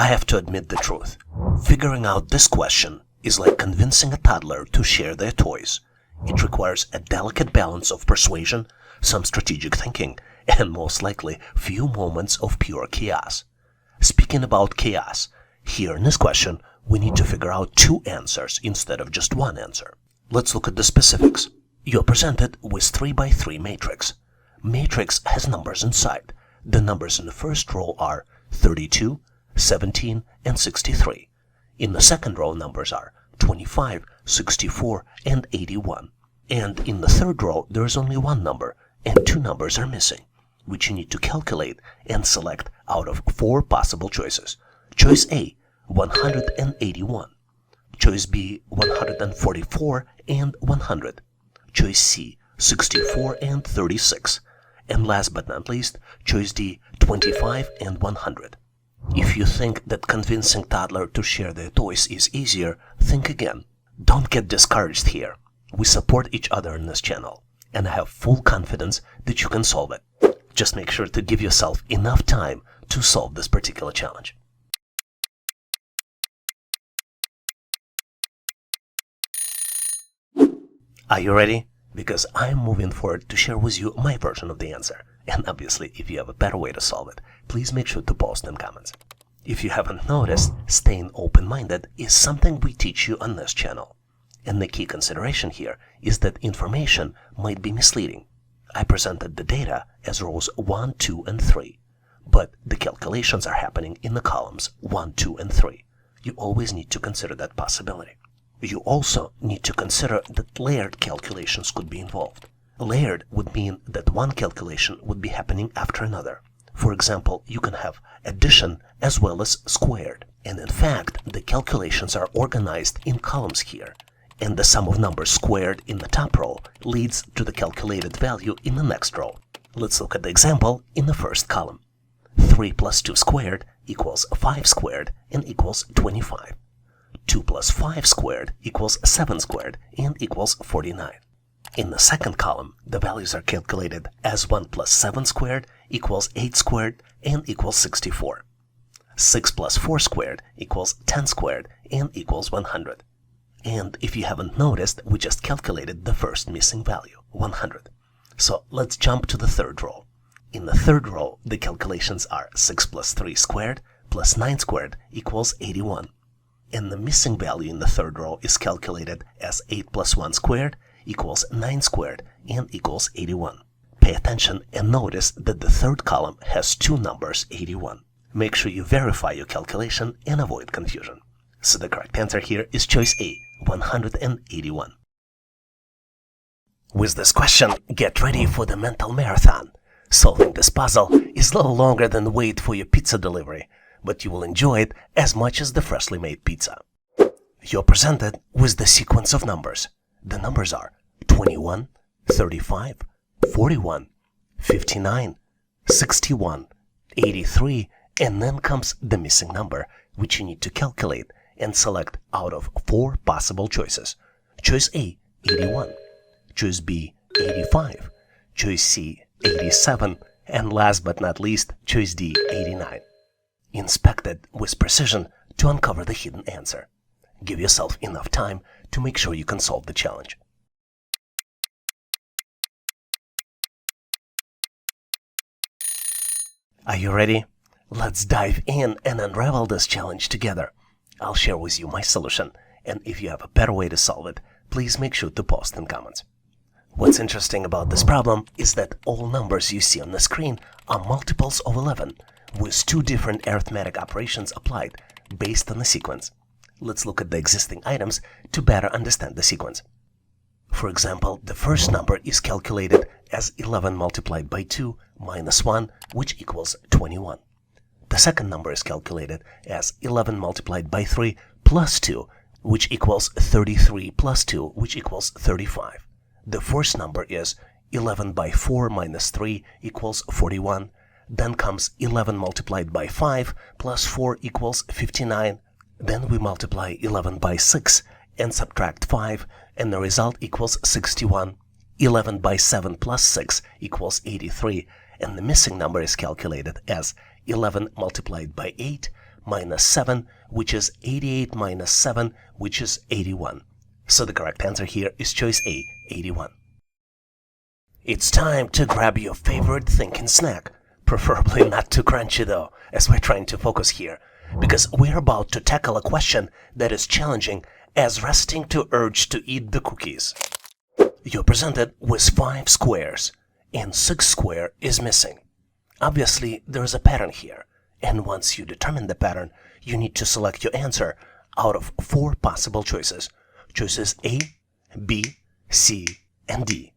I have to admit the truth. Figuring out this question is like convincing a toddler to share their toys. It requires a delicate balance of persuasion, some strategic thinking, and most likely few moments of pure chaos. Speaking about chaos, here in this question, we need to figure out two answers instead of just one answer. Let's look at the specifics. You're presented with 3x3 matrix. Matrix has numbers inside. The numbers in the first row are 32, 17, and 63. In the second row, numbers are 25, 64, and 81. And in the third row, there is only one number, and two numbers are missing, which you need to calculate and select out of four possible choices. Choice A, 181. Choice B, 144 and 100. Choice C, 64 and 36. And last but not least, choice D, 25 and 100. If you think that convincing toddler to share their toys is easier, think again. Don't get discouraged here. We support each other in this channel, and I have full confidence that you can solve it. Just make sure to give yourself enough time to solve this particular challenge. Are you ready? Because I'm moving forward to share with you my version of the answer. And obviously, if you have a better way to solve it, please make sure to post in comments. If you haven't noticed, staying open-minded is something we teach you on this channel. And the key consideration here is that information might be misleading. I presented the data as rows 1, 2, and 3, but the calculations are happening in the columns 1, 2, and 3. You always need to consider that possibility. You also need to consider that layered calculations could be involved. Layered would mean that one calculation would be happening after another. For example, you can have addition as well as squared. And in fact, the calculations are organized in columns here. And the sum of numbers squared in the top row leads to the calculated value in the next row. Let's look at the example in the first column. 3 plus 2 squared equals 5 squared and equals 25. 2 plus 5 squared equals 7 squared and equals 49. In the second column, the values are calculated as 1 plus 7 squared equals 8 squared and equals 64. 6 plus 4 squared equals 10 squared and equals 100. And if you haven't noticed, we just calculated the first missing value, 100. So let's jump to the third row. In the third row, the calculations are 6 plus 3 squared plus 9 squared equals 81. And the missing value in the third row is calculated as 8 plus 1 squared equals 9 squared and equals 81. Pay attention and notice that the third column has two numbers, 81. Make sure you verify your calculation and avoid confusion. So the correct answer here is choice A, 181. With this question, get ready for the mental marathon. Solving this puzzle is a little longer than the wait for your pizza delivery, but you will enjoy it as much as the freshly made pizza. You're presented with the sequence of numbers. The numbers are 21, 35, 41, 59, 61, 83, and then comes the missing number, which you need to calculate and select out of four possible choices. Choice A, 81. Choice B, 85. Choice C, 87. And last but not least, choice D, 89. Inspect it with precision to uncover the hidden answer. Give yourself enough time to make sure you can solve the challenge. Are you ready? Let's dive in and unravel this challenge together. I'll share with you my solution, and if you have a better way to solve it, please make sure to post in comments. What's interesting about this problem is that all numbers you see on the screen are multiples of 11, with two different arithmetic operations applied based on the sequence. Let's look at the existing items to better understand the sequence. For example, the first number is calculated as 11 multiplied by 2 minus 1, which equals 21. The second number is calculated as 11 multiplied by 3 plus 2, which equals 33 plus 2, which equals 35. The first number is 11 by 4 minus 3 equals 41. Then comes 11 multiplied by 5 plus 4 equals 59. Then we multiply 11 by 6 and subtract 5, and the result equals 61. 11 by 7 plus 6 equals 83, and the missing number is calculated as 11 multiplied by 8 minus 7, which is 88 minus 7, which is 81. So the correct answer here is choice A, 81. It's time to grab your favorite thinking snack, preferably not too crunchy though, as we're trying to focus here, because we're about to tackle a question that is challenging as resting to urge to eat the cookies. You're presented with 5 squares, and 6 square is missing. Obviously, there is a pattern here, and once you determine the pattern, you need to select your answer out of 4 possible choices. Choices A, B, C, and D.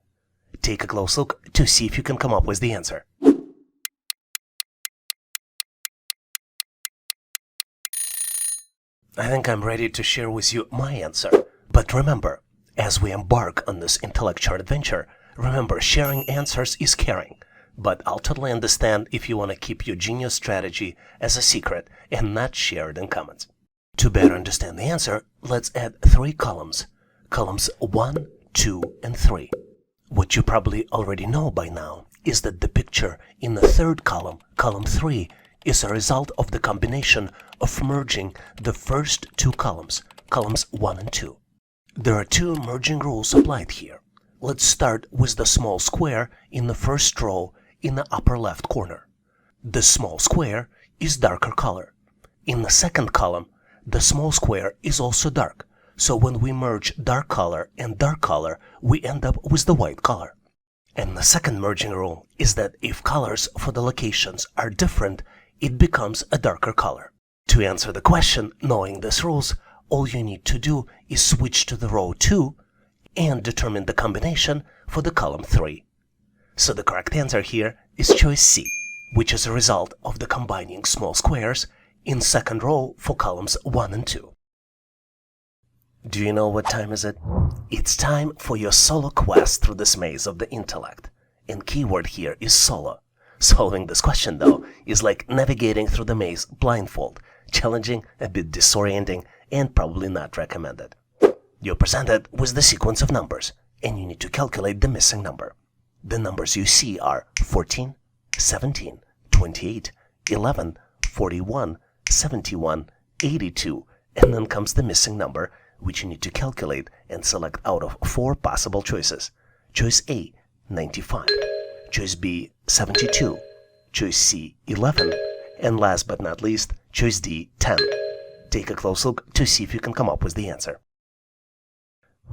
Take a close look to see if you can come up with the answer. I think I'm ready to share with you my answer. But remember, as we embark on this intellectual adventure, remember sharing answers is caring. But I'll totally understand if you want to keep your genius strategy as a secret and not share it in comments. To better understand the answer, let's add 3 columns. Columns 1, 2, and 3. What you probably already know by now is that the picture in the 3rd column, column 3, is a result of the combination of merging the first 2 columns, columns 1 and 2. There are 2 merging rules applied here. Let's start with the small square in the first row in the upper left corner. The small square is darker color. In the 2nd column, the small square is also dark. So when we merge dark color and dark color, we end up with the white color. And the 2nd merging rule is that if colors for the locations are different, it becomes a darker color. To answer the question, knowing these rules, all you need to do is switch to the row 2 and determine the combination for the column 3. So the correct answer here is choice C, which is a result of the combining small squares in 2nd row for columns 1 and 2. Do you know what time is it? It's time for your solo quest through this maze of the intellect. And keyword here is solo. Solving this question, though, is like navigating through the maze blindfold, challenging, a bit disorienting, and probably not recommended. You're presented with the sequence of numbers, and you need to calculate the missing number. The numbers you see are 14, 17, 28, 11, 41, 71, 82, and then comes the missing number, which you need to calculate and select out of 4 possible choices. Choice A, 95. Choice B, 72. Choice C, 11. And last but not least, choice D, 10. Take a close look to see if you can come up with the answer.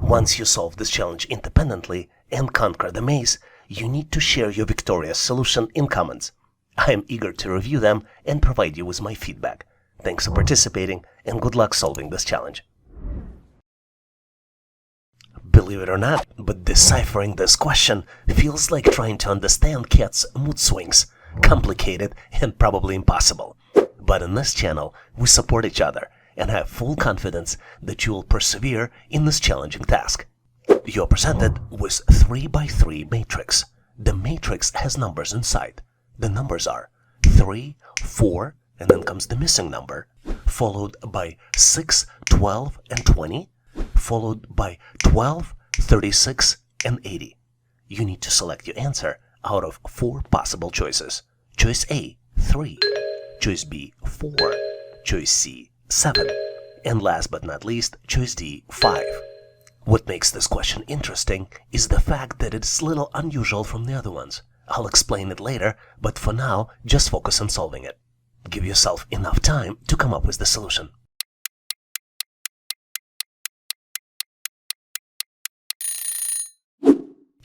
Once you solve this challenge independently and conquer the maze, you need to share your victorious solution in comments. I am eager to review them and provide you with my feedback. Thanks for participating and good luck solving this challenge. Believe it or not, but deciphering this question feels like trying to understand cats' mood swings. Complicated and probably impossible. But in this channel, we support each other and have full confidence that you will persevere in this challenging task. You're presented with 3x3 matrix. The matrix has numbers inside. The numbers are 3, 4, and then comes the missing number, followed by 6, 12, and 20, followed by 12, 36, and 80. You need to select your answer out of 4 possible choices. Choice A, 3. Choice B, 4. Choice C, 7. And last but not least, choice D, 5. What makes this question interesting is the fact that it's a little unusual from the other ones. I'll explain it later, but for now, just focus on solving it. Give yourself enough time to come up with the solution.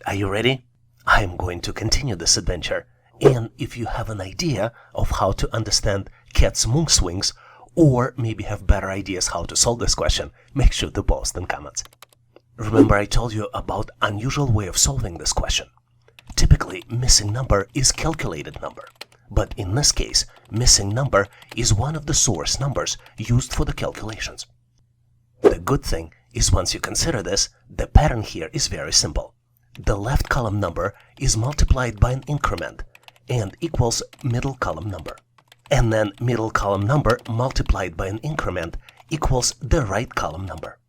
Are you ready? I am going to continue this adventure, and if you have an idea of how to understand cats' mood swings, or maybe have better ideas how to solve this question, make sure to post in comments. Remember I told you about unusual way of solving this question. Typically, missing number is calculated number, but in this case, missing number is one of the source numbers used for the calculations. The good thing is once you consider this, the pattern here is very simple. The left column number is multiplied by an increment and equals middle column number. And then middle column number multiplied by an increment equals the right column number.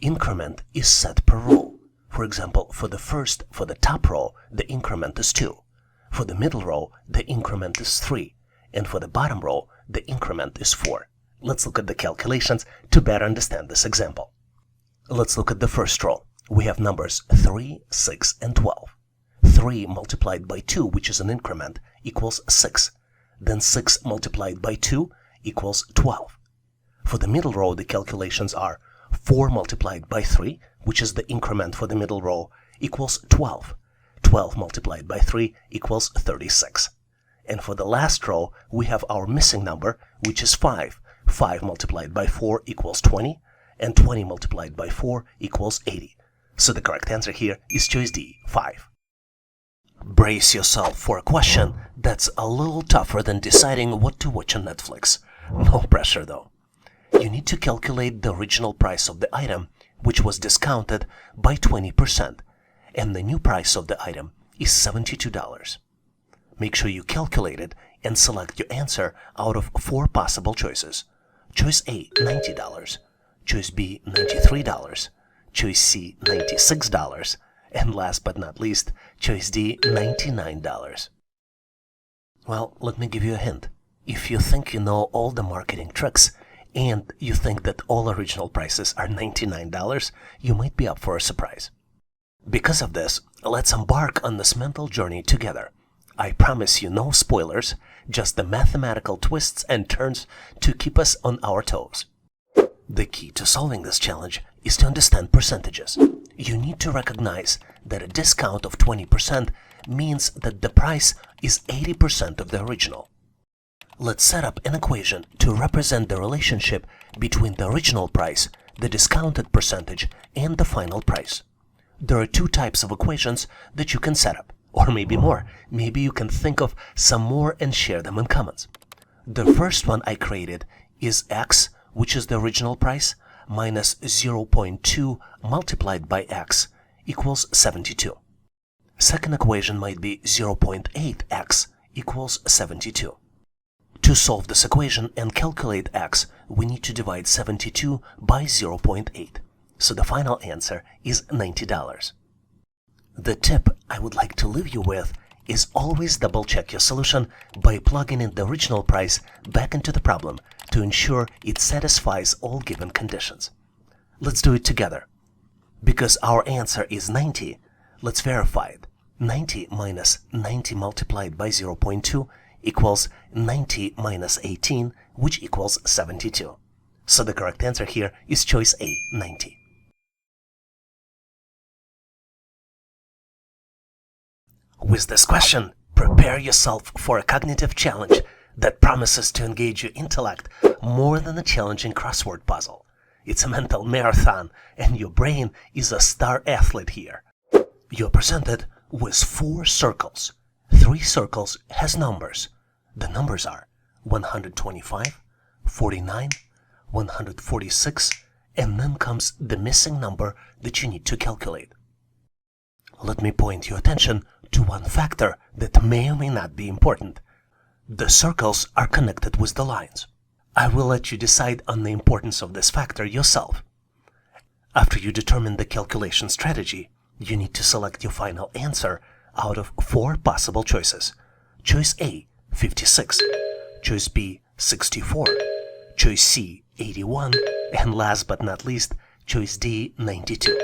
Increment is set per row. For example, for the top row, the increment is 2. For the middle row, the increment is 3. And for the bottom row, the increment is 4. Let's look at the calculations to better understand this example. Let's look at the first row. We have numbers 3, 6, and 12. 3 multiplied by 2, which is an increment, equals 6. Then 6 multiplied by 2 equals 12. For the middle row, the calculations are 4 multiplied by 3, which is the increment for the middle row, equals 12. 12 multiplied by 3 equals 36. And for the last row, we have our missing number, which is 5. 5 multiplied by 4 equals 20, and 20 multiplied by 4 equals 80. So the correct answer here is choice D, 5. Brace yourself for a question that's a little tougher than deciding what to watch on Netflix. No pressure though. You need to calculate the original price of the item, which was discounted by 20%, and the new price of the item is $72. Make sure you calculate it and select your answer out of 4 possible choices. Choice A, $90. Choice B, $93. Choice C, $96. And last but not least, choice D, $99. Well, let me give you a hint. If you think you know all the marketing tricks, and you think that all original prices are $99, you might be up for a surprise. Because of this, let's embark on this mental journey together. I promise you no spoilers, just the mathematical twists and turns to keep us on our toes. The key to solving this challenge is to understand percentages. You need to recognize that a discount of 20% means that the price is 80% of the original. Let's set up an equation to represent the relationship between the original price, the discounted percentage, and the final price. There are 2 types of equations that you can set up, or maybe more. Maybe you can think of some more and share them in comments. The first one I created is x, which is the original price, minus 0.2 multiplied by x equals 72. Second equation might be 0.8x equals 72. To solve this equation and calculate x, we need to divide 72 by 0.8. So the final answer is $90. The tip I would like to leave you with is always double check your solution by plugging in the original price back into the problem to ensure it satisfies all given conditions. Let's do it together. Because our answer is 90, let's verify it. 90 minus 90 multiplied by 0.2 equals 90 minus 18, which equals 72. So the correct answer here is choice A, 90. With this question, prepare yourself for a cognitive challenge that promises to engage your intellect more than a challenging crossword puzzle. It's a mental marathon, and your brain is a star athlete here. You're presented with 4 circles. 3 circles has numbers. The numbers are 125, 49, 146, and then comes the missing number that you need to calculate. Let me point your attention to one factor that may or may not be important. The circles are connected with the lines. I will let you decide on the importance of this factor yourself. After you determine the calculation strategy, you need to select your final answer out of 4 possible choices. Choice A, 56. Choice B, 64. Choice C, 81. And last but not least, choice D, 92.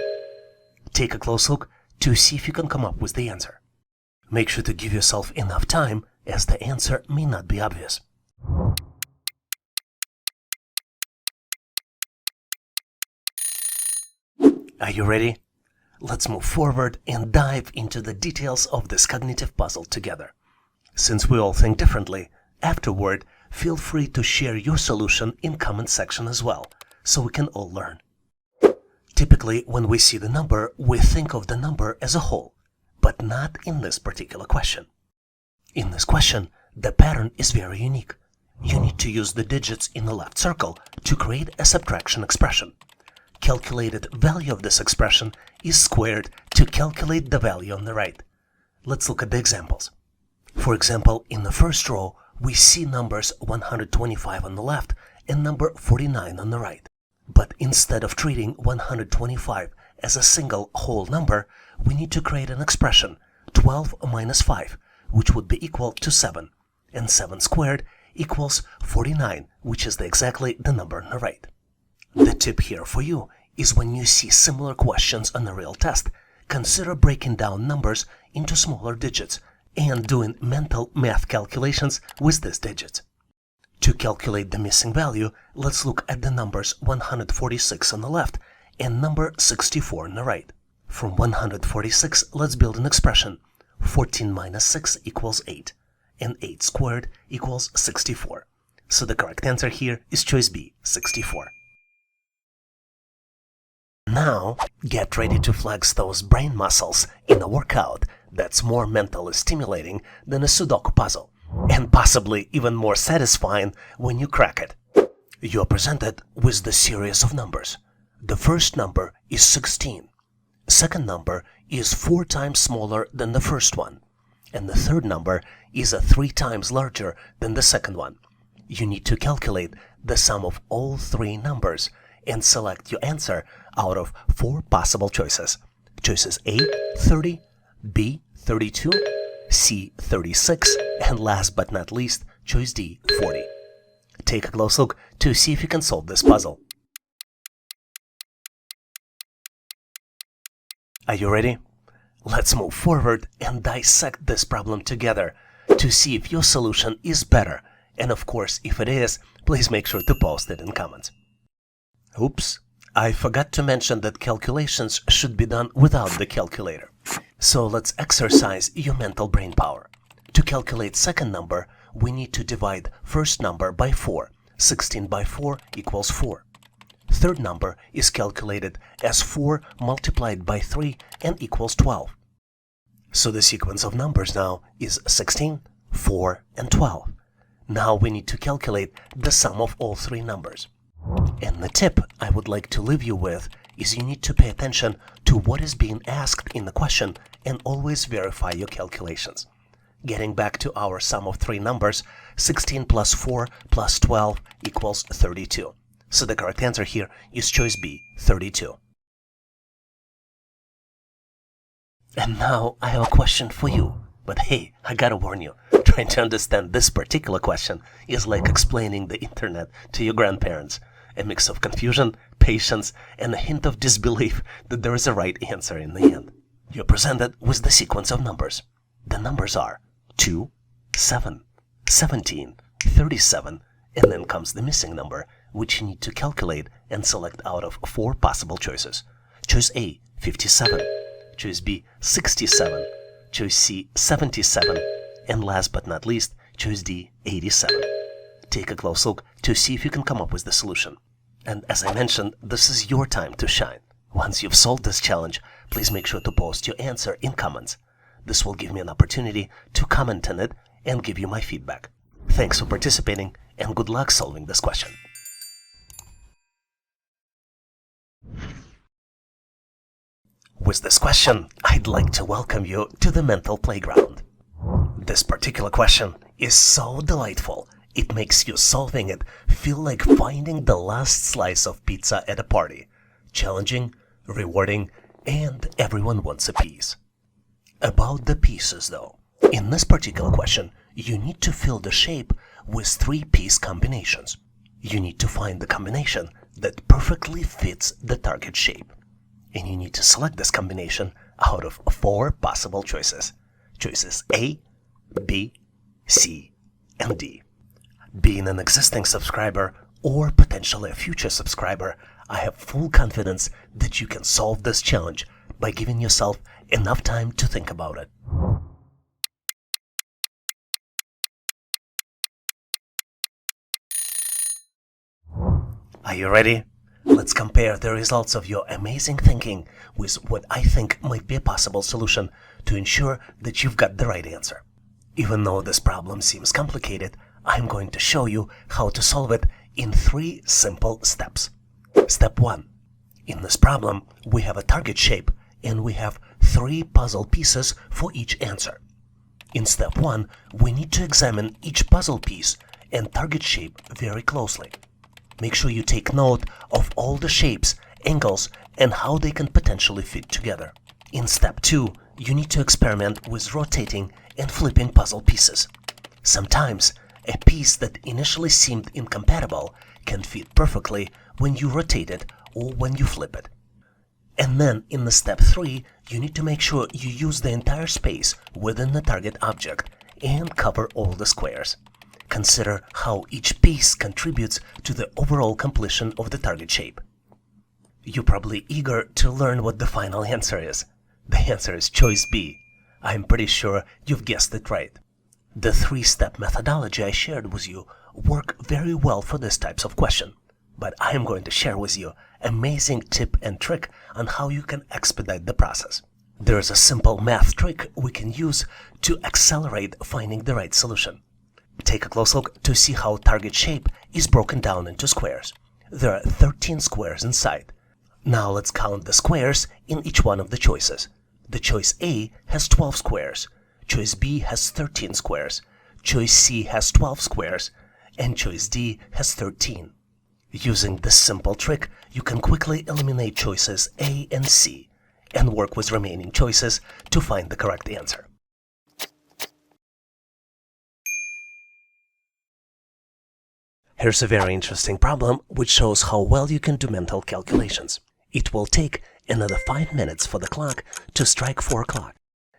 Take a close look to see if you can come up with the answer. Make sure to give yourself enough time, as the answer may not be obvious. Are you ready? Let's move forward and dive into the details of this cognitive puzzle together. Since we all think differently, afterward, feel free to share your solution in comment section as well, so we can all learn. Typically, when we see the number, we think of the number as a whole, but not in this particular question. In this question, the pattern is very unique. You need to use the digits in the left circle to create a subtraction expression. Calculated value of this expression is squared to calculate the value on the right. Let's look at the examples. For example, in the first row, we see numbers 125 on the left and number 49 on the right. But instead of treating 125 as a single whole number, we need to create an expression, 12 minus 5, which would be equal to 7. And 7 squared equals 49, which is exactly the number on the right. The tip here for you is when you see similar questions on a real test, consider breaking down numbers into smaller digits and doing mental math calculations with these digits. To calculate the missing value, let's look at the numbers 146 on the left and number 64 on the right. From 146, let's build an expression. 14 minus 6 equals 8, and 8 squared equals 64. So the correct answer here is choice B, 64. Now, get ready to flex those brain muscles in a workout that's more mentally stimulating than a Sudoku puzzle, and possibly even more satisfying when you crack it. You're presented with the series of numbers. The first number is 16. Second number is 4 times smaller than the first one, and the third number is 3 times larger than the second one. You need to calculate the sum of all 3 numbers and select your answer out of 4 possible choices. Choices A, 30, B, 32, C, 36, and last but not least, choice D, 40. Take a close look to see if you can solve this puzzle. Are you ready? Let's move forward and dissect this problem together to see if your solution is better. And of course, if it is, please make sure to post it in comments. Oops, I forgot to mention that calculations should be done without the calculator. So let's exercise your mental brain power. To calculate second number, we need to divide first number by 4. 16 by 4 equals 4. Third number is calculated as 4 multiplied by 3 and equals 12. So the sequence of numbers now is 16, 4, and 12. Now we need to calculate the sum of all 3 numbers. And the tip I would like to leave you with is you need to pay attention to what is being asked in the question and always verify your calculations. Getting back to our sum of 3 numbers, 16 plus 4 plus 12 equals 32. So the correct answer here is choice B, 32. And now I have a question for you. But hey, I gotta warn you, trying to understand this particular question is like explaining the internet to your grandparents. A mix of confusion, patience, and a hint of disbelief that there is a right answer in the end. You're presented with the sequence of numbers. The numbers are 2, 7, 17, 37, and then comes the missing number, which you need to calculate and select out of 4 possible choices. Choice A, 57, choice B, 67, choice C, 77, and last but not least, choice D, 87. Take a close look to see if you can come up with the solution. And as I mentioned, this is your time to shine. Once you've solved this challenge, please make sure to post your answer in comments. This will give me an opportunity to comment on it and give you my feedback. Thanks for participating and good luck solving this question. With this question, I'd like to welcome you to the mental playground. This particular question is so delightful, it makes you solving it feel like finding the last slice of pizza at a party. Challenging, rewarding, and everyone wants a piece. About the pieces though, in this particular question, you need to fill the shape with 3 piece combinations. You need to find the combination that perfectly fits the target shape. And you need to select this combination out of 4 possible choices. Choices A, B, C, and D. Being an existing subscriber or potentially a future subscriber, I have full confidence that you can solve this challenge by giving yourself enough time to think about it. Are you ready? Let's compare the results of your amazing thinking with what I think might be a possible solution to ensure that you've got the right answer. Even though this problem seems complicated, I'm going to show you how to solve it in 3 simple steps. Step 1. In this problem, we have a target shape and we have 3 puzzle pieces for each answer. In step 1, we need to examine each puzzle piece and target shape very closely. Make sure you take note of all the shapes, angles, and how they can potentially fit together. In step 2, you need to experiment with rotating and flipping puzzle pieces. Sometimes A piece that initially seemed incompatible can fit perfectly when you rotate it or when you flip it. And then in the step 3, you need to make sure you use the entire space within the target object and cover all the squares. Consider how each piece contributes to the overall completion of the target shape. You're probably eager to learn what the final answer is. The answer is choice B. I'm pretty sure you've guessed it right. The 3-step methodology I shared with you work very well for these types of question. But I am going to share with you an amazing tip and trick on how you can expedite the process. There is a simple math trick we can use to accelerate finding the right solution. Take a close look to see how target shape is broken down into squares. There are 13 squares inside. Now let's count the squares in each one of the choices. The choice A has 12 squares, choice B has 13 squares, choice C has 12 squares, and choice D has 13. Using this simple trick, you can quickly eliminate choices A and C and work with remaining choices to find the correct answer. Here's a very interesting problem which shows how well you can do mental calculations. It will take another 5 minutes for the clock to strike 4 o'clock.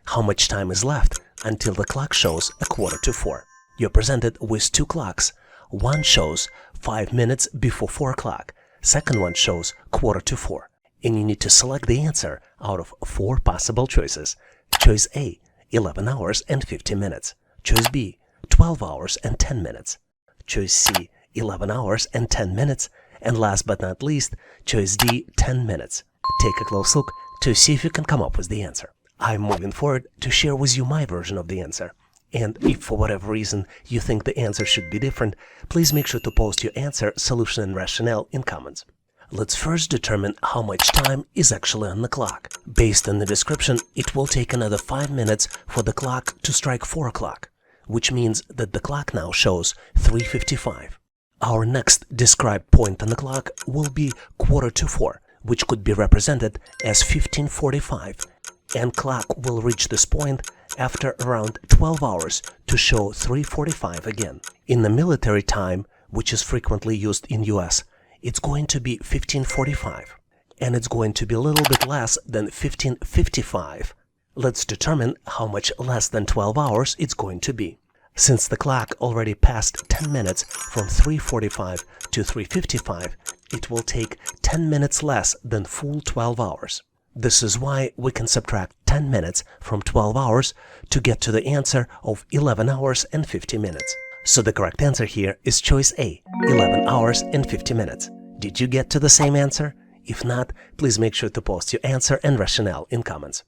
How much time is left until the clock shows 3:45? You're presented with 2 clocks. One shows 5 minutes before 4 o'clock. Second one shows 3:45. And you need to select the answer out of 4 possible choices. Choice A, 11 hours and 50 minutes. Choice B, 12 hours and 10 minutes. Choice C, 11 hours and 10 minutes. And last but not least, choice D, 10 minutes. Take a close look to see if you can come up with the answer. I'm moving forward to share with you my version of the answer. And if for whatever reason you think the answer should be different, please make sure to post your answer, solution and rationale in comments. Let's first determine how much time is actually on the clock. Based on the description, it will take another 5 minutes for the clock to strike 4 o'clock, which means that the clock now shows 3:55. Our next described point on the clock will be 3:45, which could be represented as 15:45, and clock will reach this point after around 12 hours to show 3:45 again. In the military time, which is frequently used in US, it's going to be 15:45, and it's going to be a little bit less than 15:55. Let's determine how much less than 12 hours it's going to be. Since the clock already passed 10 minutes from 3:45 to 3:55, it will take 10 minutes less than full 12 hours. This is why we can subtract 10 minutes from 12 hours to get to the answer of 11 hours and 50 minutes. So the correct answer here is choice A, 11 hours and 50 minutes. Did you get to the same answer? If not, please make sure to post your answer and rationale in comments.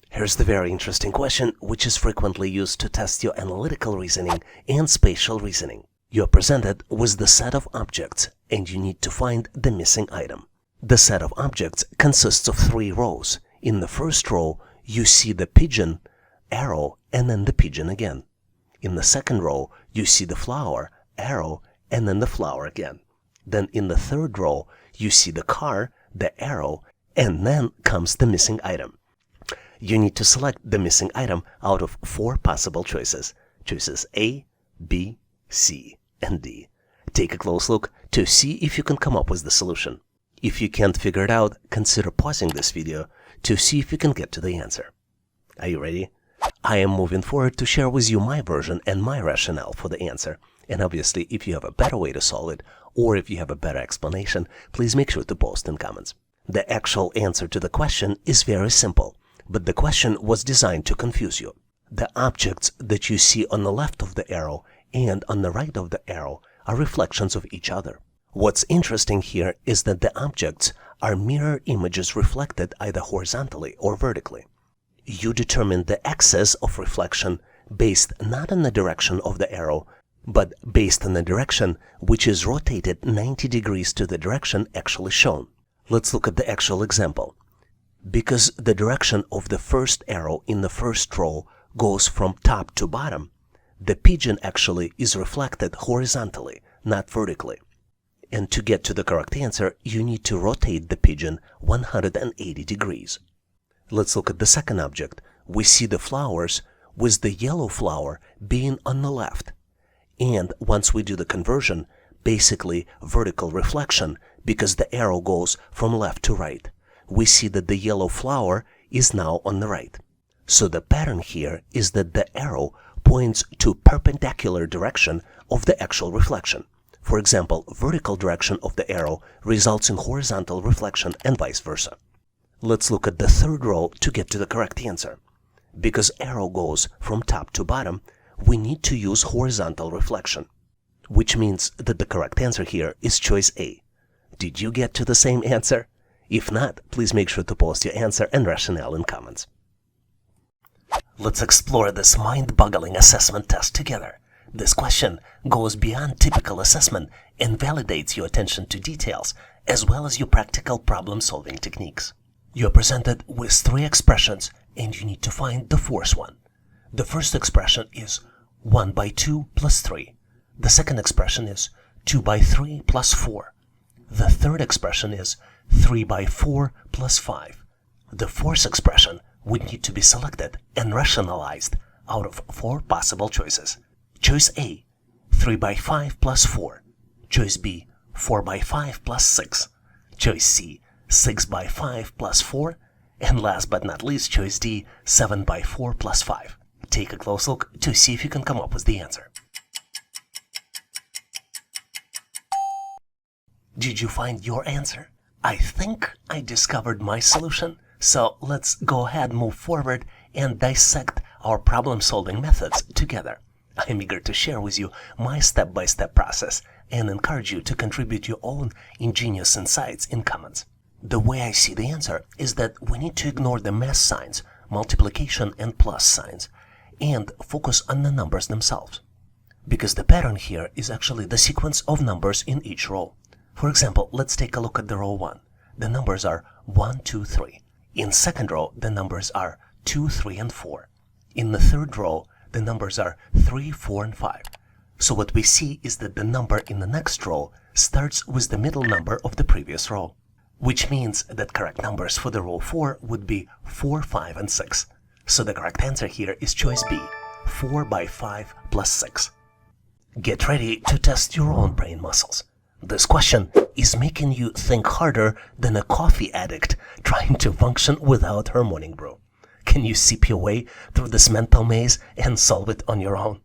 Here's the very interesting question, which is frequently used to test your analytical reasoning and spatial reasoning. You're presented with the set of objects, and you need to find the missing item. The set of objects consists of 3 rows. In the first row, you see the pigeon, arrow, and then the pigeon again. In the second row, you see the flower, arrow, and then the flower again. Then in the third row, you see the car, the arrow, and then comes the missing item. You need to select the missing item out of 4 possible choices. Choices A, B, C, and D. Take a close look to see if you can come up with the solution. If you can't figure it out, consider pausing this video to see if you can get to the answer. Are you ready? I am moving forward to share with you my version and my rationale for the answer. And obviously, if you have a better way to solve it, or if you have a better explanation, please make sure to post in comments. The actual answer to the question is very simple, but the question was designed to confuse you. The objects that you see on the left of the arrow and on the right of the arrow are reflections of each other. What's interesting here is that the objects are mirror images reflected either horizontally or vertically. You determine the axis of reflection based not on the direction of the arrow, but based on the direction which is rotated 90 degrees to the direction actually shown. Let's look at the actual example. Because the direction of the first arrow in the first row goes from top to bottom, the pigeon actually is reflected horizontally, not vertically. And to get to the correct answer, you need to rotate the pigeon 180 degrees. Let's look at the second object. We see the flowers with the yellow flower being on the left. And once we do the conversion, basically vertical reflection, because the arrow goes from left to right, we see that the yellow flower is now on the right. So the pattern here is that the arrow points to perpendicular direction of the actual reflection. For example, vertical direction of the arrow results in horizontal reflection and vice versa. Let's look at the third row to get to the correct answer. Because arrow goes from top to bottom, we need to use horizontal reflection, which means that the correct answer here is choice A. Did you get to the same answer? If not, please make sure to post your answer and rationale in comments. Let's explore this mind-boggling assessment test together. This question goes beyond typical assessment and validates your attention to details as well as your practical problem-solving techniques. You're presented with 3 expressions and you need to find the fourth one. The first expression is 1 by 2 plus 3. The second expression is 2 by 3 plus 4. The third expression is 3 by 4 plus 5. The fourth expression would need to be selected and rationalized out of 4 possible choices. Choice A, 3 by 5 plus 4. Choice B, 4 by 5 plus 6. Choice C, 6 by 5 plus 4. And last but not least, choice D, 7 by 4 plus 5. Take a close look to see if you can come up with the answer. Did you find your answer? I think I discovered my solution. So let's go ahead and move forward and dissect our problem-solving methods together. I'm eager to share with you my step-by-step process and encourage you to contribute your own ingenious insights in comments. The way I see the answer is that we need to ignore the mass signs, multiplication and plus signs, and focus on the numbers themselves. Because the pattern here is actually the sequence of numbers in each row. For example, let's take a look at the row 1. The numbers are 1, 2, 3. In second row, the numbers are 2, 3, and 4. In the third row, the numbers are 3, 4, and 5. So what we see is that the number in the next row starts with the middle number of the previous row, which means that correct numbers for the row 4 would be 4, 5, and 6. So the correct answer here is choice B, 4 by 5 plus 6. Get ready to test your own brain muscles. This question is making you think harder than a coffee addict trying to function without her morning brew. Can you seep your way through this mental maze and solve it on your own?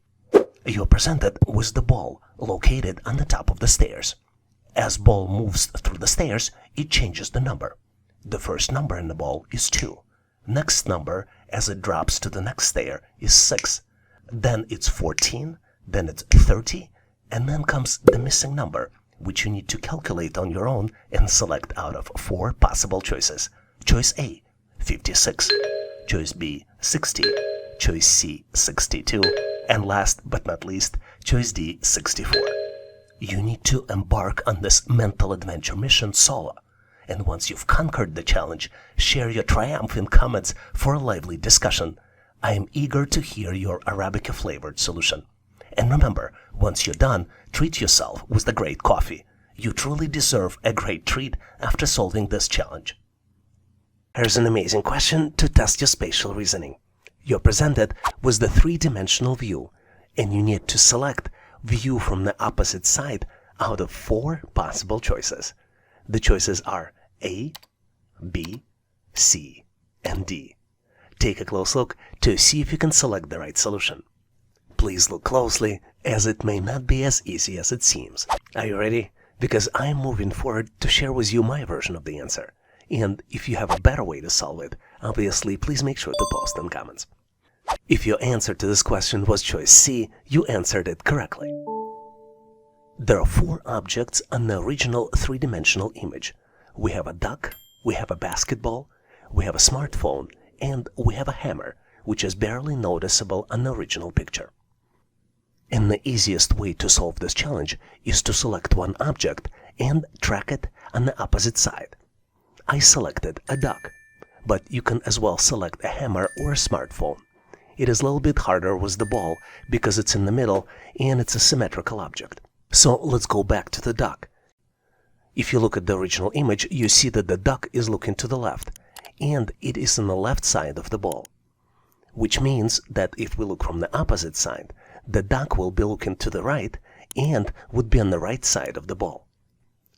You're presented with the ball located on the top of the stairs. As ball moves through the stairs, it changes the number. The first number in the ball is 2. Next number as it drops to the next stair is 6. Then it's 14, then it's 30, and then comes the missing number, which you need to calculate on your own and select out of 4 possible choices. Choice A, 56. Choice B, 60. Choice C, 62. And last but not least, choice D, 64. You need to embark on this mental adventure mission solo. And once you've conquered the challenge, share your triumph in comments for a lively discussion. I am eager to hear your Arabica-flavored solution. And remember, once you're done, treat yourself with the great coffee. You truly deserve a great treat after solving this challenge. Here's an amazing question to test your spatial reasoning. You're presented with the 3-dimensional view, and you need to select view from the opposite side out of 4 possible choices. The choices are A, B, C, and D. Take a close look to see if you can select the right solution. Please look closely, as it may not be as easy as it seems. Are you ready? Because I'm moving forward to share with you my version of the answer. And if you have a better way to solve it, obviously please make sure to post in comments. If your answer to this question was choice C, you answered it correctly. There are 4 objects on the original 3-dimensional image. We have a duck, we have a basketball, we have a smartphone, and we have a hammer, which is barely noticeable on the original picture. And the easiest way to solve this challenge is to select one object and track it on the opposite side. I selected a duck, but you can as well select a hammer or a smartphone. It is a little bit harder with the ball because it's in the middle and it's a symmetrical object. So let's go back to the duck. If you look at the original image, you see that the duck is looking to the left, and it is on the left side of the ball. which means that if we look from the opposite side, the duck will be looking to the right and would be on the right side of the ball.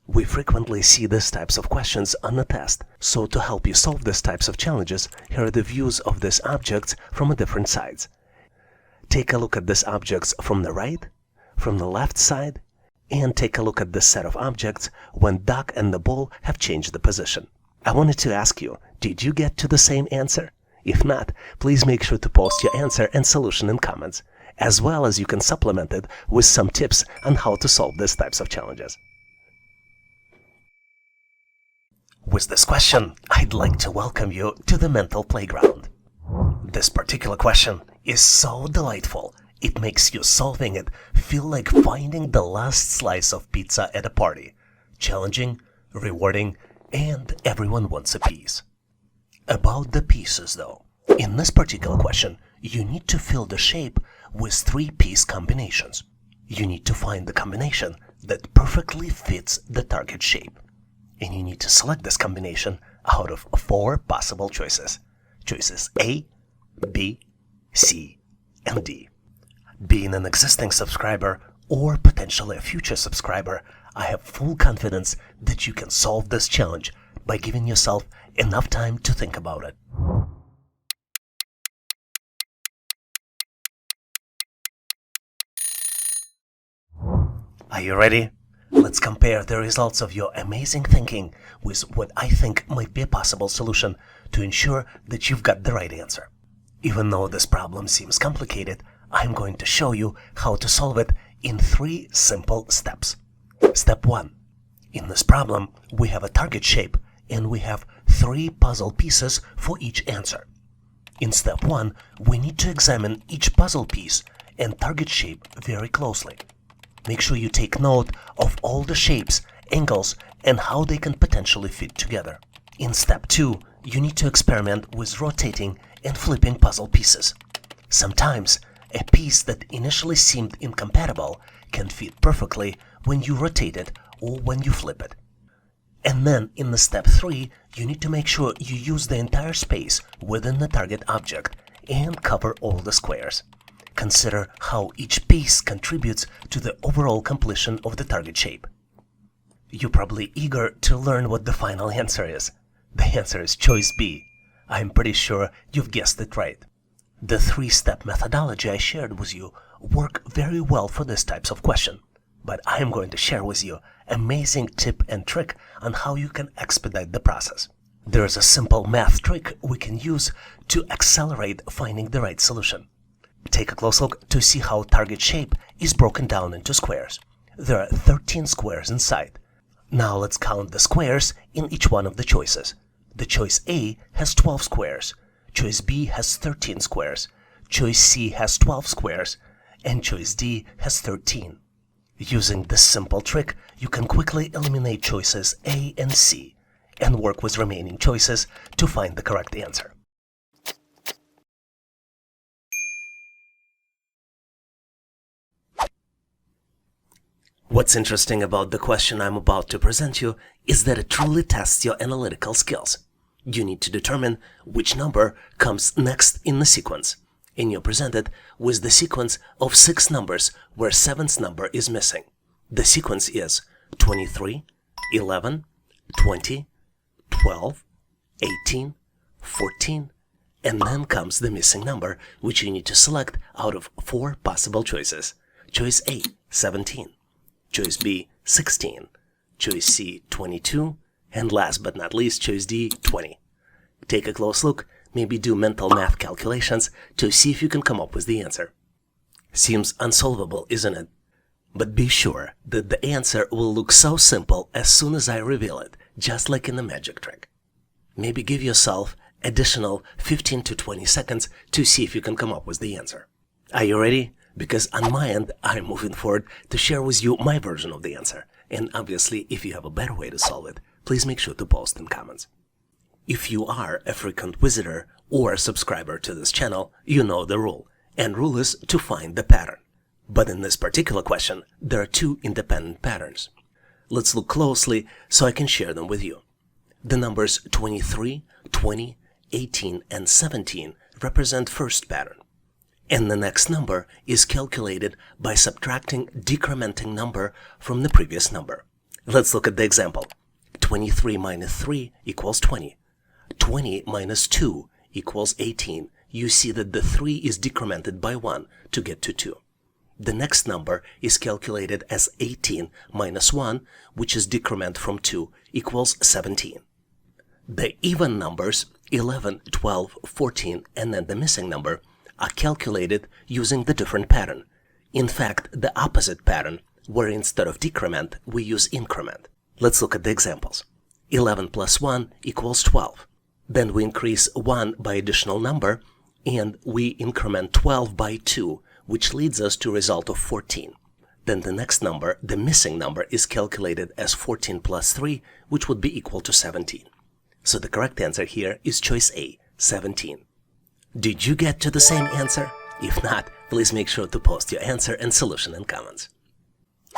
We frequently see these types of questions on the test, so to help you solve these types of challenges, here are the views of these objects from different sides. Take a look at these objects from the right, from the left side, and take a look at this set of objects when duck and the ball have changed the position. I wanted to ask you, did you get to the same answer? If not, please make sure to post your answer and solution in comments, as well as you can supplement it with some tips on how to solve these types of challenges. With this question, I'd like to welcome you to the mental playground. This particular question is so delightful, it makes you solving it feel like finding the last slice of pizza at a party. Challenging, rewarding, and everyone wants a piece. About the pieces though, in this particular question, you need to fill the shape with 3 piece combinations. You need to find the combination that perfectly fits the target shape. And you need to select this combination out of 4 possible choices. Choices A, B, C, and D. Being an existing subscriber or potentially a future subscriber, I have full confidence that you can solve this challenge by giving yourself enough time to think about it. Are you ready? Let's compare the results of your amazing thinking with what I think might be a possible solution to ensure that you've got the right answer. Even though this problem seems complicated, I'm going to show you how to solve it in 3 simple steps. Step 1. In this problem, we have a target shape and we have 3 puzzle pieces for each answer. In step 1, we need to examine each puzzle piece and target shape very closely. Make sure you take note of all the shapes, angles, and how they can potentially fit together. In step 2, you need to experiment with rotating and flipping puzzle pieces. Sometimes, a piece that initially seemed incompatible can fit perfectly when you rotate it or when you flip it. And then in the step 3, you need to make sure you use the entire space within the target object and cover all the squares. Consider how each piece contributes to the overall completion of the target shape. You're probably eager to learn what the final answer is. The answer is choice B. I'm pretty sure you've guessed it right. The 3-step methodology I shared with you work very well for these types of question, but I am going to share with you an amazing tip and trick on how you can expedite the process. There is a simple math trick we can use to accelerate finding the right solution. Take a close look to see how target shape is broken down into squares. There are 13 squares inside. Now let's count the squares in each one of the choices. The choice A has 12 squares, choice B has 13 squares, choice C has 12 squares, and choice D has 13. Using this simple trick, you can quickly eliminate choices A and C and work with remaining choices to find the correct answer. What's interesting about the question I'm about to present you is that it truly tests your analytical skills. You need to determine which number comes next in the sequence, and you're presented with the sequence of 6 numbers where 7th number is missing. The sequence is 23, 11, 20, 12, 18, 14, and then comes the missing number, which you need to select out of 4 possible choices. Choice A, 17. Choice B, 16, choice C, 22, and last but not least, choice D, 20. Take a close look, maybe do mental math calculations to see if you can come up with the answer. Seems unsolvable, isn't it? But be sure that the answer will look so simple as soon as I reveal it, just like in a magic trick. Maybe give yourself additional 15 to 20 seconds to see if you can come up with the answer. Are you ready? Because on my end, I'm moving forward to share with you my version of the answer. And obviously, if you have a better way to solve it, please make sure to post in comments. If you are a frequent visitor or a subscriber to this channel, you know the rule. And rule is to find the pattern. But in this particular question, there are 2 independent patterns. Let's look closely so I can share them with you. The numbers 23, 20, 18, and 17 represent first pattern, and the next number is calculated by subtracting decrementing number from the previous number. Let's look at the example. 23 minus 3 equals 20. 20 minus 2 equals 18. You see that the 3 is decremented by 1 to get to 2. The next number is calculated as 18 minus 1, which is decrement from 2, equals 17. The even numbers, 11, 12, 14, and then the missing number, are calculated using the different pattern. In fact, the opposite pattern, where instead of decrement, we use increment. Let's look at the examples. 11 plus 1 equals 12. Then we increase 1 by additional number, and we increment 12 by 2, which leads us to a result of 14. Then the next number, the missing number, is calculated as 14 plus 3, which would be equal to 17. So the correct answer here is choice A, 17. Did you get to the same answer? If not, please make sure to post your answer and solution in comments.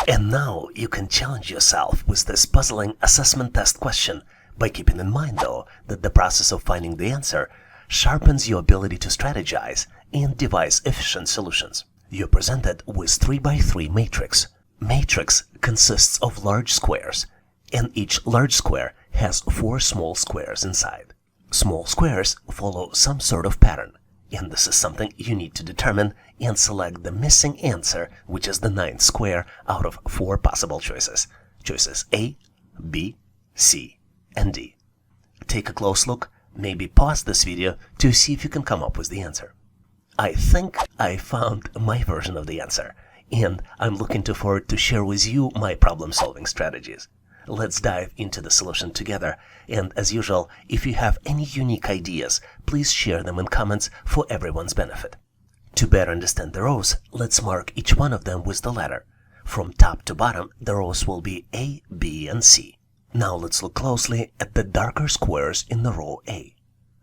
And now you can challenge yourself with this puzzling assessment test question by keeping in mind, though, that the process of finding the answer sharpens your ability to strategize and devise efficient solutions. You're presented with 3x3 matrix. Matrix consists of large squares, and each large square has 4 small squares inside. Small squares follow some sort of pattern, and this is something you need to determine and select the missing answer, which is the 9th square out of 4 possible choices. Choices A, B, C, and D. Take a close look, maybe pause this video to see if you can come up with the answer. I think I found my version of the answer, and I'm looking forward to share with you my problem-solving strategies. Let's dive into the solution together, and as usual, if you have any unique ideas, please share them in comments for everyone's benefit. To better understand the rows, let's mark each one of them with the letter. From top to bottom, the rows will be A, B, and C. Now let's look closely at the darker squares in the row A.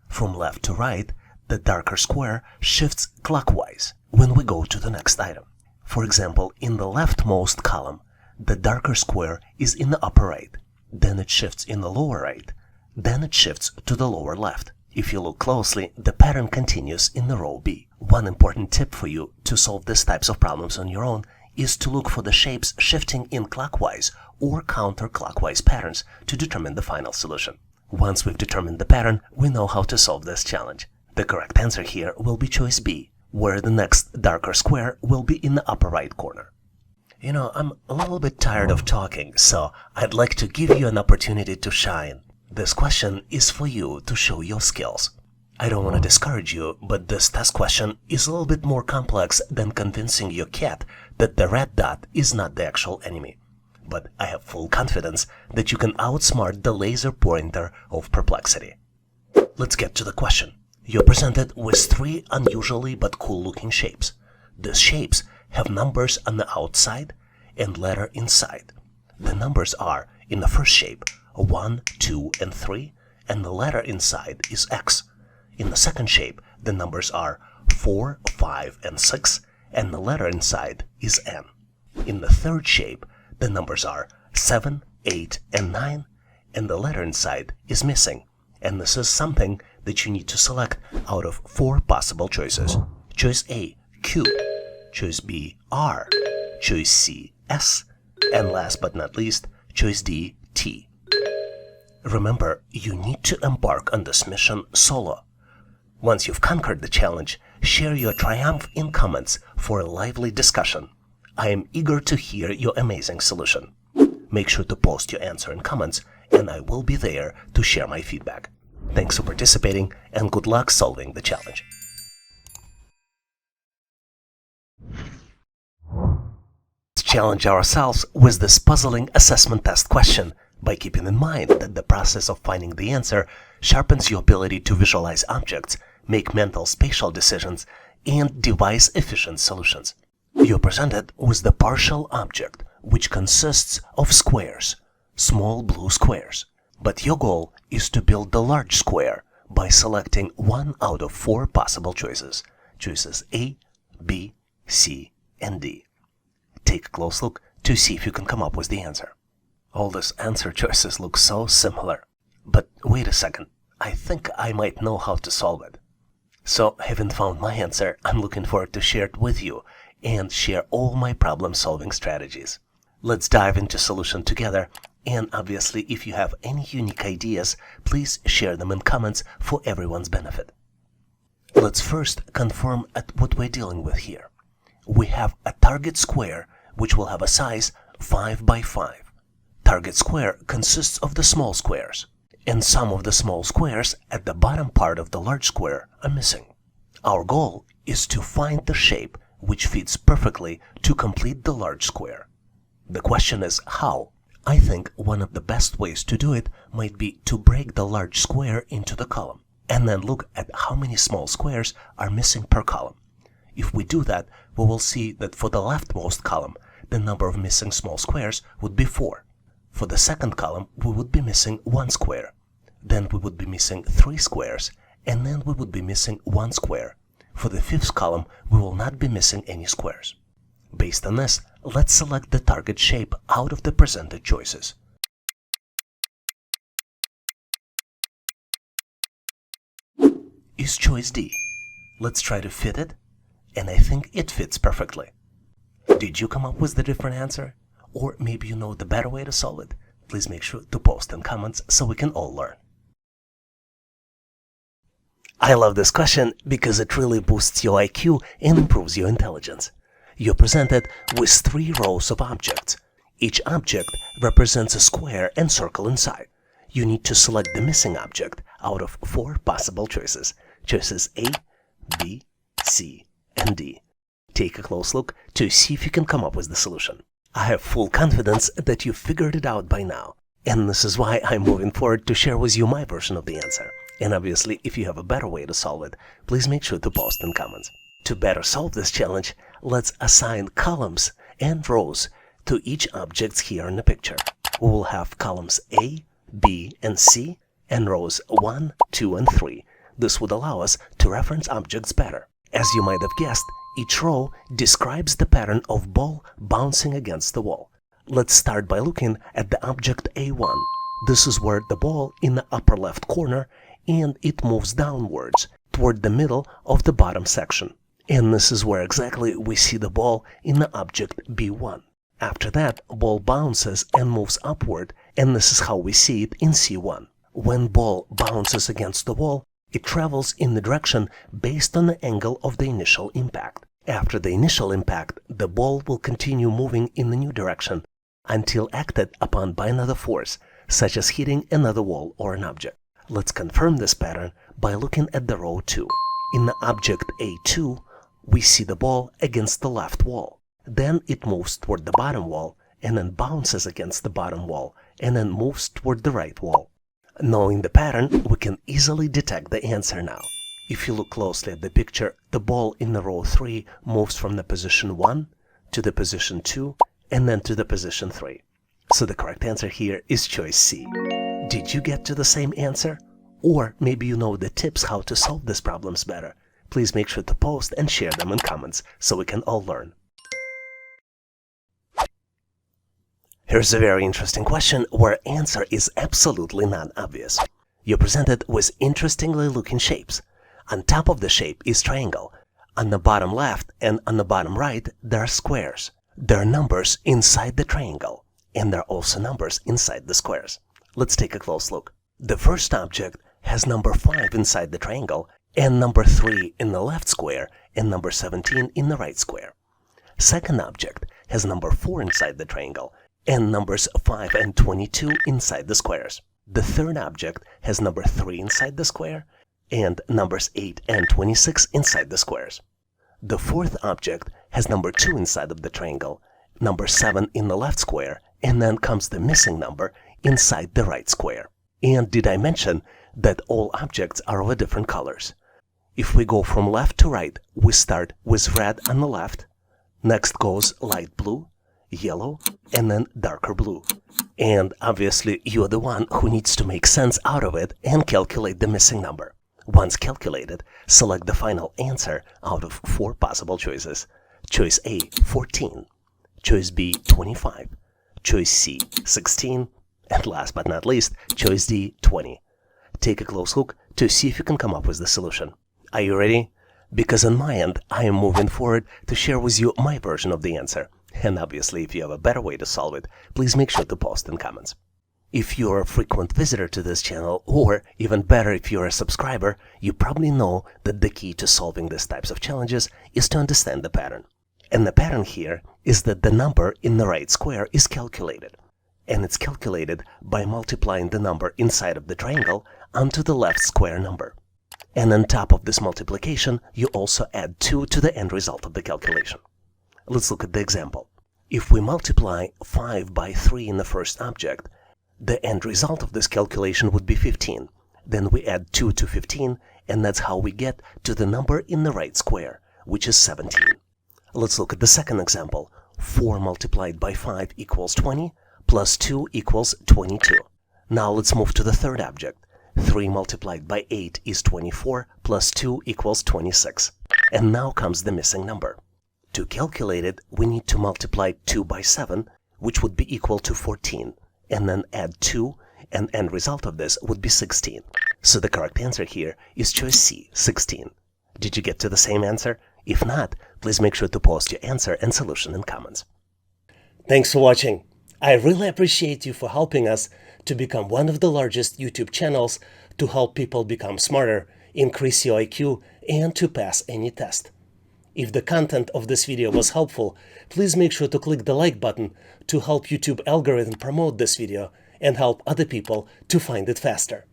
From left to right, the darker square shifts clockwise when we go to the next item. For example, in the leftmost column, the darker square is in the upper right, then it shifts in the lower right, then it shifts to the lower left. If you look closely, the pattern continues in the row B. One important tip for you to solve these types of problems on your own is to look for the shapes shifting in clockwise or counterclockwise patterns to determine the final solution. Once we've determined the pattern, we know how to solve this challenge. The correct answer here will be choice B, where the next darker square will be in the upper right corner. You know, I'm a little bit tired of talking, so I'd like to give you an opportunity to shine. This question is for you to show your skills. I don't want to discourage you, but this test question is a little bit more complex than convincing your cat that the red dot is not the actual enemy. But I have full confidence that you can outsmart the laser pointer of perplexity. Let's get to the question. You're presented with 3 unusually but cool-looking shapes. These shapes have numbers on the outside and letter inside. The numbers are, in the first shape, 1, 2, and 3, and the letter inside is X. In the second shape, the numbers are 4, 5, and 6, and the letter inside is N. In the third shape, the numbers are 7, 8, and 9, and the letter inside is missing. And this is something that you need to select out of 4 possible choices. Choice A, Q. Choice B, R. Choice C, S. And last but not least, choice D, T. Remember, you need to embark on this mission solo. Once you've conquered the challenge, share your triumph in comments for a lively discussion. I am eager to hear your amazing solution. Make sure to post your answer in comments, and I will be there to share my feedback. Thanks for participating, and good luck solving the challenge. Let's challenge ourselves with this puzzling assessment test question by keeping in mind that the process of finding the answer sharpens your ability to visualize objects, make mental spatial decisions, and devise efficient solutions. You're presented with the partial object, which consists of squares, small blue squares. But your goal is to build the large square by selecting 1 out of 4 possible choices. Choices A, B, C, and D. Take a close look to see if you can come up with the answer. All these answer choices look so similar. But wait a second, I think I might know how to solve it. So, having found my answer, I'm looking forward to share it with you and share all my problem-solving strategies. Let's dive into solution together, and obviously if you have any unique ideas, please share them in comments for everyone's benefit. Let's first confirm at what we're dealing with here. We have a target square which will have a size 5 by 5. Target square consists of the small squares, and some of the small squares at the bottom part of the large square are missing. Our goal is to find the shape which fits perfectly to complete the large square. The question is how? I think one of the best ways to do it might be to break the large square into the column, and then look at how many small squares are missing per column. If we do that, we will see that for the leftmost column, the number of missing small squares would be 4. For the second column, we would be missing 1 square. Then we would be missing 3 squares, and then we would be missing 1 square. For the fifth column, we will not be missing any squares. Based on this, let's select the target shape out of the presented choices. Is choice D. Let's try to fit it, and I think it fits perfectly. Did you come up with the different answer? Or maybe you know the better way to solve it? Please make sure to post in comments so we can all learn. I love this question because it really boosts your IQ and improves your intelligence. You're presented with 3 rows of objects. Each object represents a square and circle inside. You need to select the missing object out of 4 possible choices. Choices A, B, C, and D. Take a close look to see if you can come up with the solution. I have full confidence that you figured it out by now, and this is why I'm moving forward to share with you my version of the answer. And obviously, if you have a better way to solve it, please make sure to post in comments. To better solve this challenge, let's assign columns and rows to each object here in the picture. We will have columns A, B, and C, and rows 1, 2, and 3. This would allow us to reference objects better. As you might have guessed, each row describes the pattern of ball bouncing against the wall. Let's start by looking at the object A1. This is where the ball in the upper left corner, and it moves downwards toward the middle of the bottom section. And this is where exactly we see the ball in the object B1. After that, ball bounces and moves upward, and this is how we see it in C1. When ball bounces against the wall, it travels in the direction based on the angle of the initial impact. After the initial impact, the ball will continue moving in the new direction until acted upon by another force, such as hitting another wall or an object. Let's confirm this pattern by looking at the row 2. In the object A2, we see the ball against the left wall. Then it moves toward the bottom wall, and then bounces against the bottom wall, and then moves toward the right wall. Knowing the pattern, we can easily detect the answer now. If you look closely at the picture, the ball in the row 3 moves from the position 1 to the position 2 and then to the position 3. So the correct answer here is choice C. Did you get to the same answer? Or maybe you know the tips how to solve these problems better. Please make sure to post and share them in comments so we can all learn. Here's a very interesting question where answer is absolutely not obvious. You're presented with interestingly looking shapes. On top of the shape is triangle. On the bottom left and on the bottom right, there are squares. There are numbers inside the triangle, and there are also numbers inside the squares. Let's take a close look. The first object has number 5 inside the triangle, and number 3 in the left square, and number 17 in the right square. Second object has number 4 inside the triangle, and numbers 5 and 22 inside the squares. The third object has number 3 inside the square, and numbers 8 and 26 inside the squares. The fourth object has number 2 inside of the triangle, number 7 in the left square, and then comes the missing number inside the right square. And did I mention that all objects are of different colors? If we go from left to right, we start with red on the left, next goes light blue, yellow, and then darker blue. And obviously you're the one who needs to make sense out of it and calculate the missing number. Once calculated, select the final answer out of 4 possible choices. Choice A, 14. Choice B, 25. Choice C, 16. And last but not least, choice D, 20. Take a close look to see if you can come up with the solution. Are you ready? Because on my end, I am moving forward to share with you my version of the answer. And obviously, if you have a better way to solve it, please make sure to post in comments. If you're a frequent visitor to this channel, or even better if you're a subscriber, you probably know that the key to solving these types of challenges is to understand the pattern. And the pattern here is that the number in the right square is calculated. And it's calculated by multiplying the number inside of the triangle onto the left square number. And on top of this multiplication, you also add 2 to the end result of the calculation. Let's look at the example. If we multiply 5 by 3 in the first object, the end result of this calculation would be 15. Then we add 2 to 15, and that's how we get to the number in the right square, which is 17. Let's look at the second example. 4 multiplied by 5 equals 20, plus 2 equals 22. Now let's move to the third object. 3 multiplied by 8 is 24, plus 2 equals 26. And now comes the missing number. To calculate it, we need to multiply 2 by 7, which would be equal to 14, and then add 2, and end result of this would be 16. So the correct answer here is choice C, 16. Did you get to the same answer? If not, please make sure to post your answer and solution in comments. Thanks for watching. I really appreciate you for helping us to become one of the largest YouTube channels to help people become smarter, increase your IQ, and to pass any test. If the content of this video was helpful, please make sure to click the like button to help YouTube algorithm promote this video and help other people to find it faster.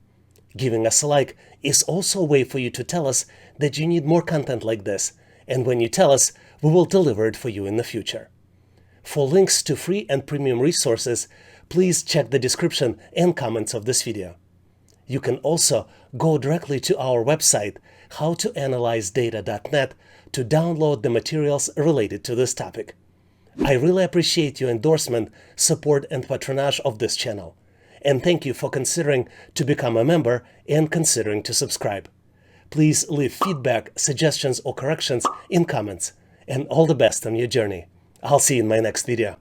Giving us a like is also a way for you to tell us that you need more content like this, and when you tell us, we will deliver it for you in the future. For links to free and premium resources, please check the description and comments of this video. You can also go directly to our website, howtoanalyzedata.net, to download the materials related to this topic. I really appreciate your endorsement, support, and patronage of this channel. And thank you for considering to become a member and considering to subscribe. Please leave feedback, suggestions, or corrections in comments. And all the best on your journey. I'll see you in my next video.